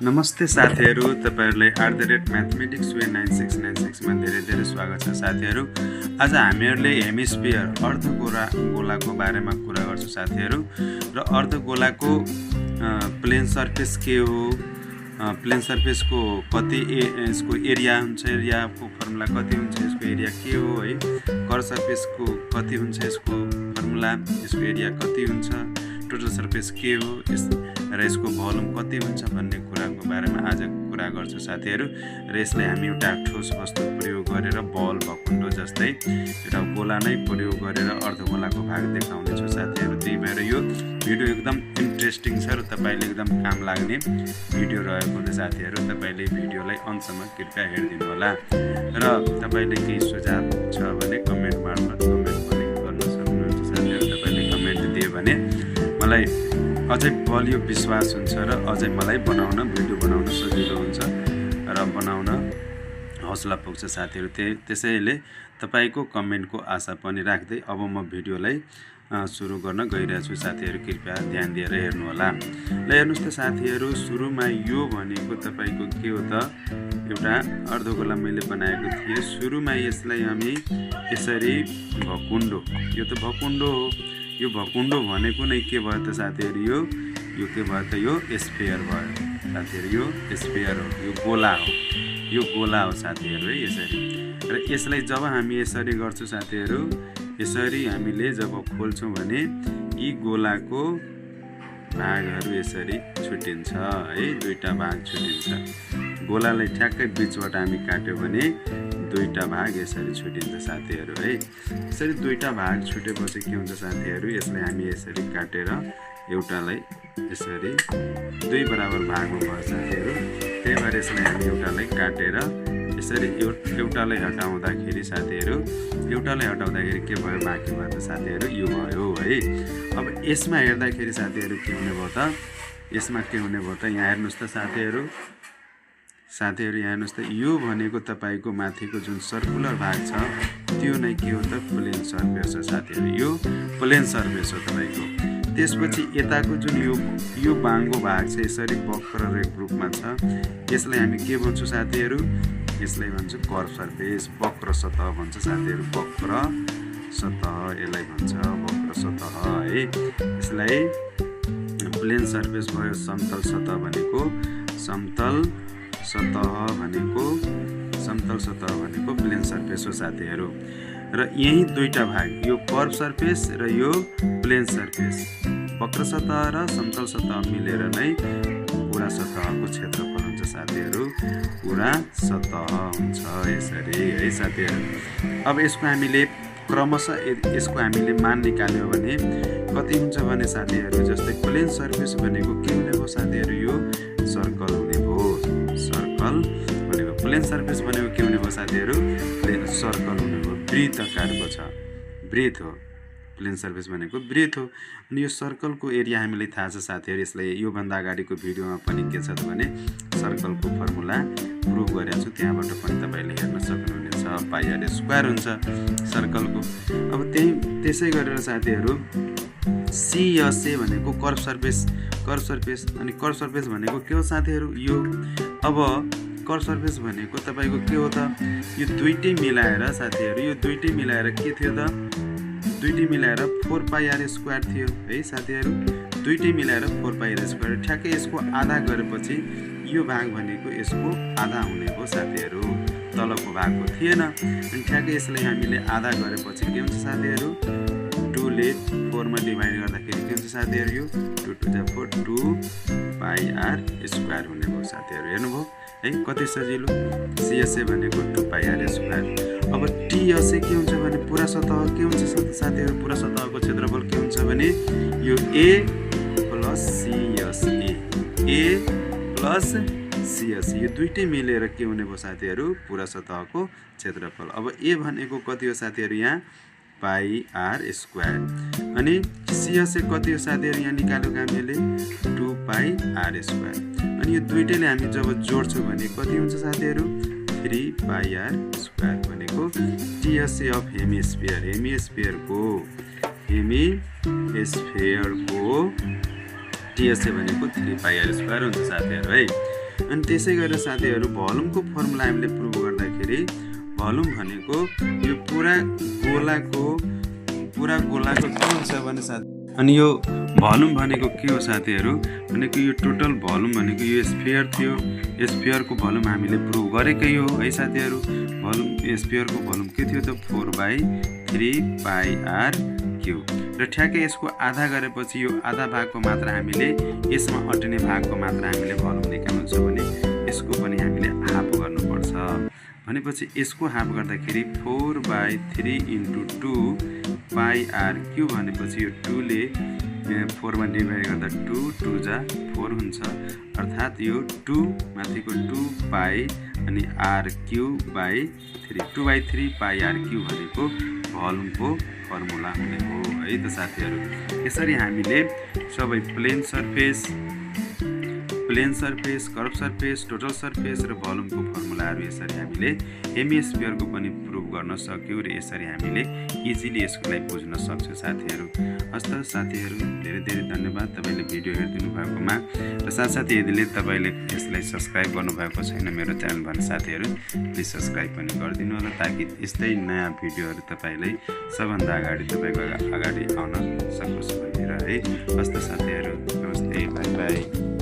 नमस्ते साथीहरू, तपाईहरुलाई @mathematics9696 मा धेरै स्वागत छ साथीहरू। आज हामीहरूले हेमिस्फियर अर्धगोलाको बारेमा कुरा गर्छौं साथीहरू। र अर्धगोलाको प्लेन सरफेस के हो, प्लेन सरफेसको कति यसको एरिया हुन्छ, एरियाको फर्मुला कति हुन्छ, यसको एरिया के हो है, कर्व सरफेसको कति हुन्छ, यसको फर्मुला, यसको एरिया कति हुन्छ, टोटल सरफेस के हो र यसको भोल्युम कति हुन्छ भन्ने कुराको बारेमा आज कुरा गर्छौं साथीहरू। र यसलाई हामी एउटा ठोस वस्तु प्रयोग गरेर बल भकुण्डो जस्तै एउटा गोला नै प्रयोग गरेर अर्धगोलाको भाग देखाउने छु साथीहरू। त्यही भएर यो भिडियो एकदम इन्ट्रेस्टिङ छ र तपाईले एकदम काम लाग्ने भिडियो रहेको हुन्छ साथीहरू। तपाईले भिडियोलाई अन्तसम्म कृपया हेरिदिनु होला र तपाईले केही सुझाव छ भने कमेन्ट मार्फत कमेन्ट पनि गर्न सक्नुहुन्छ साथीहरू। तपाईले कमेन्ट दिए भने मलाई अझै बलियो विश्वास हुन्छ र अझै मलाई भिडियो बनाउन सजिलो हुन्छ र बनाउन हौसला पुग्छ साथीहरू। त्यसैले तपाईको कमेन्टको आशा पनि राख्दै अब म भिडियोलाई सुरु गर्न गइरहेको छु साथीहरू। कृपया ध्यान दिएर हेर्नु होला। ल हेर्नुस् त साथीहरू, सुरुमा यो भनेको तपाईको के हो त, एउटा अर्धगोला मैले बनाएको थिएँ। सुरुमा यसलाई हामी यसरी भकुण्डो, यो त भकुण्डो हो, यो भकुण्डो भनेको नै के भयो त साथीहरू, यो के भयो त, यो स्फियर भयो साथीहरू। यो स्फियर हो, यो गोला हो, यो गोला हो साथीहरू है। यसरी र यसलाई जब हामी यसरी गर्छौं साथीहरू, यसरी हामीले जब खोल्छौं भने यी गोलाको भागहरू यसरी छुटिन्छ है, दुईटा भाग छुटिन्छ। गोलालाई ठ्याक्कै बीचबाट हामी काट्यो भने दुईटा भाग यसरी छुटिन्छ साथीहरू है। यसरी दुईटा भाग छुटेपछि के हुन्छ साथीहरू, यसलाई हामी यसरी काटेर एउटालाई यसरी दुई बराबर भागमा भयो साथीहरू। त्यही भएर यसलाई हामी एउटालाई काटेर यसरी एउटालाई हटाउँदाखेरि साथीहरू, एउटालाई हटाउँदाखेरि के भयो, बाँकी भयो त साथीहरू, यो भयो है। अब यसमा हेर्दाखेरि साथीहरू के हुने भयो त, यसमा के हुने भयो त, यहाँ हेर्नुस् त साथीहरू, यहाँ हेर्नुस् त, यो भनेको तपाईको माथिको जुन सर्कुलर भाग छ त्यो नै के हो त, प्लेन सर्फेस हो साथीहरू। यो प्लेन सर्फेस हो तपाईको। त्यसपछि यताको जुन यो बाङ्गो भाग छ यसरी वक्र रेख रूपमा छ, यसलाई हामी के भन्छौं साथीहरू, यसलाई भन्छ कर्व सर्फेस, वक्र सतह भन्छ साथीहरू। वक्र सतह यसलाई भन्छ, वक्र सतह है। यसलाई प्लेन सर्फेस भयो। समतल सतह भनेको समतल सतह भनेको प्लेन सर्फेस हो साथीहरू। र यही दुईटा भाग, यो कर्व सर्फेस र यो प्लेन सर्फेस, वक्र सतह र समतल सतह मिलेर नै पूरा सतहको क्षेत्रफल हुन्छ साथीहरू। पूरा सतह हुन्छ यसरी है साथीहरू। अब यसको हामीले क्रमशः यसको हामीले मान निकाल्यो भने कति हुन्छ भने साथीहरू, जस्तै प्लेन सर्फेस भनेको के हुने भयो साथीहरू, यो सर्कल हुने भयो। सर्कल भनेको प्लेन सर्फेस भनेको के हुने भयो साथीहरू, प्लेन सर्कल हुने भयो। वृत्ताकारको छ, वृत्त हो प्लेन सर्फेस भनेको, वृत्त हो। अनि यो सर्कलको एरिया हामीलाई थाहा छ साथीहरू। यसलाई यो भन्दा अगाडिको भिडियोमा पनि के छ भने सर्कलको फर्मुला प्रुभ गरेको छु, त्यहाँबाट पनि तपाईले हेर्न सक्नुहुनेछ। πr² हुन्छ सर्कलको। अब त्यसै गरेर साथीहरू CSA भनेको कर्व सर्फेस अनि कर्व सर्फेस भनेको के हो साथीहरू, यो अब कर्व सर्फेस भनेको तपाईको के हो त, यो दुईटै मिलाएर साथीहरू, यो दुईटै मिलाएर के थियो त, दुईटै मिलाएर 4πr² थियो है साथीहरू। दुईटै मिलाएर 4πr², ठ्याक्कै यसको आधा गरेपछि यो भाग भनेको यसको आधा हुने भयो साथीहरू। तलको भागको थिएन, अनि ठ्याक्कै यसलाई हामीले आधा गरेपछि के हुन्छ साथीहरू, 2 ले 4 मा डिभाइड गर्दाखेरि के हुन्छ साथीहरू, यो 2 to the 4 2πr² हुने भयो साथीहरू। हेर्नुभयो है कति सजिलो। CSA भनेको 2πr²। अब TSA के हुन्छ भने पूरा सतह के हुन्छ साथीहरू, पूरा सतहको क्षेत्रफल के हुन्छ भने यो A + CSA, A + CSA, यो दुईटै मिलेर के हुने भयो साथीहरू, पूरा सतहको क्षेत्रफल। अब A भनेको कति हो साथीहरू, यहाँ πr², अनि CSA कति हो साथीहरू, यहाँ निकालेको हामीले 2πr²। अनि यो दुईटैले हामी जब जोड्छौं भने कति हुन्छ साथीहरू, 3πr² भनेको TSA अफ हेमिस्फियरको TSA भनेको 3πr² हुन्छ साथीहरू है। अनि त्यसै गरेर साथीहरू भोल्युमको फर्मुला हामीले प्रुभ गर्दाखेरि भोल्युम भनेको यो पुरा गोलाको के हुन्छ भने साथी, अनि यो भोल्युम भनेको के हो साथीहरू भनेको यो टोटल भोल्युम भनेको यो स्फियर थियो। स्फियरको भोल्युम हामीले प्रुभ गरेकै हो है साथीहरू। भोल्युम स्फियरको भोल्युम के थियो त 4/3πr³ र ठ्याक्कै यसको आधा गरेपछि यो आधा भागको मात्रा हामीले यसमा अट्टिने भागको मात्रा हामीले भोल्युम निकाल्नु छ भने यसको पनि हामीले हाफ गर्नुपर्छ। भनेपछि यसको हाफ गर्दाखेरि 4/3 × 2πr³ भनेपछि यो 2 ले 4 मा डिभाइड गर्दा 2 2 जा 4 हुन्छ, अर्थात् यो 2 माथिको 2π अनि r³/3 2/3πr³ भनेको भोल्युमको फर्मुला हुने हो है त साथीहरू। यसरी हामीले सबै plane surface, curve surface, total surface र भोल्युमको फर्मुलाहरू यसरी हामीले हेमिस्फियरको पनि प्रुभ गर्न सक्यौँ र यसरी हामीले इजिली यसको लागि बुझ्न सक्छौँ साथीहरू। हस् त साथीहरू, धेरै धेरै धन्यवाद तपाईँले भिडियो हेरिदिनु भएकोमा। र साथसाथै यदि तपाईँले यसलाई सब्सक्राइब गर्नुभएको छैन मेरो च्यानल भने साथीहरू प्लिज सब्सक्राइब पनि गरिदिनु होला, ताकि यस्तै नयाँ भिडियोहरू तपाईँलाई सबभन्दा अगाडि तपाईँको अगाडि आउन सकोस् भनेर है। हस् त साथीहरू, नमस्ते, बाई बाई।